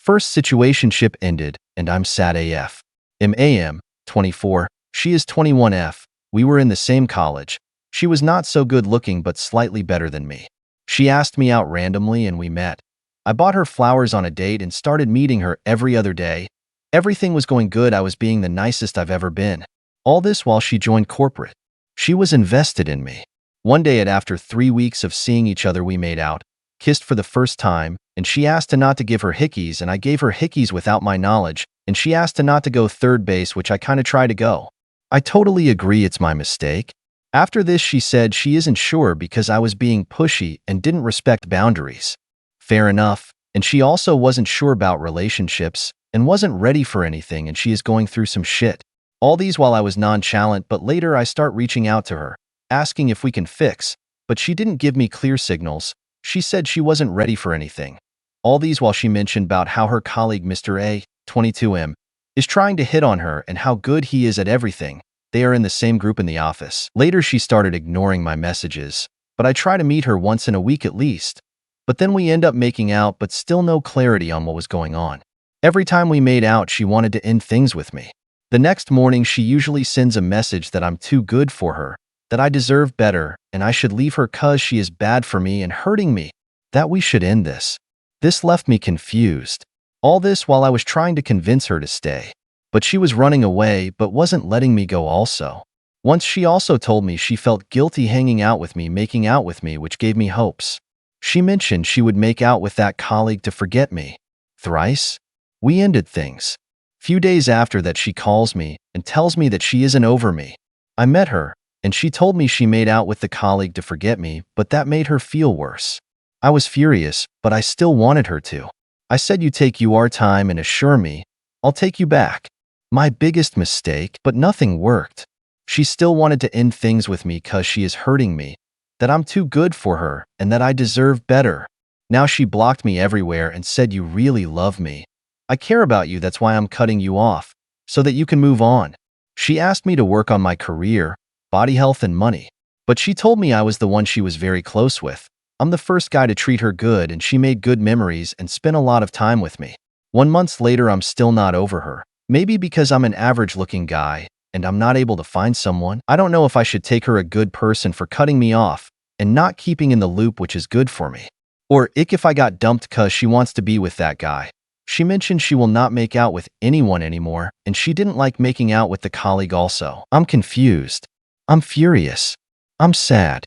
First situationship ended, and I'm sad AF. MAM, 24. She is 21F. We were in the same college. She was not so good looking but slightly better than me. She asked me out randomly and we met. I bought her flowers on a date and started meeting her every other day. Everything was going good. I was being the nicest I've ever been. All this while she joined corporate. She was invested in me. One day after 3 weeks of seeing each other we made out, kissed for the first time, and she asked to not to give her hickeys and I gave her hickeys without my knowledge, and she asked to not to go third base, which I kinda tried to go. I totally agree it's my mistake. After this she said she isn't sure because I was being pushy and didn't respect boundaries. Fair enough, and she also wasn't sure about relationships and wasn't ready for anything and she is going through some shit. All these while I was nonchalant, but later I start reaching out to her, asking if we can fix, but she didn't give me clear signals. She said she wasn't ready for anything. All these while she mentioned about how her colleague Mr. A, 22M, is trying to hit on her and how good he is at everything. They are in the same group in the office. Later she started ignoring my messages, but I try to meet her once in a week at least. But then we end up making out, but still no clarity on what was going on. Every time we made out she wanted to end things with me. The next morning she usually sends a message that I'm too good for her, that I deserve better, and I should leave her cause she is bad for me and hurting me, that we should end this. This left me confused. All this while I was trying to convince her to stay. But she was running away but wasn't letting me go also. Once she also told me she felt guilty hanging out with me, making out with me, which gave me hopes. She mentioned she would make out with that colleague to forget me. Thrice? We ended things. Few days after that she calls me and tells me that she isn't over me. I met her, and she told me she made out with the colleague to forget me, but that made her feel worse. I was furious, but I still wanted her to. I said, you take your time and assure me, I'll take you back. My biggest mistake, but nothing worked. She still wanted to end things with me cause she is hurting me, that I'm too good for her and that I deserve better. Now she blocked me everywhere and said, you really love me. I care about you, that's why I'm cutting you off, so that you can move on. She asked me to work on my career, body health and money. But she told me I was the one she was very close with. I'm the first guy to treat her good and she made good memories and spent a lot of time with me. 1 month later I'm still not over her. Maybe because I'm an average looking guy and I'm not able to find someone. I don't know if I should take her a good person for cutting me off and not keeping in the loop, which is good for me. Or if I got dumped cause she wants to be with that guy. She mentioned she will not make out with anyone anymore and she didn't like making out with the colleague also. I'm confused. I'm furious. I'm sad.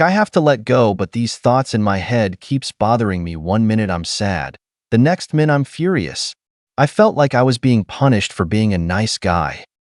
I have to let go, but these thoughts in my head keeps bothering me. 1 minute I'm sad. The next minute I'm furious. I felt like I was being punished for being a nice guy.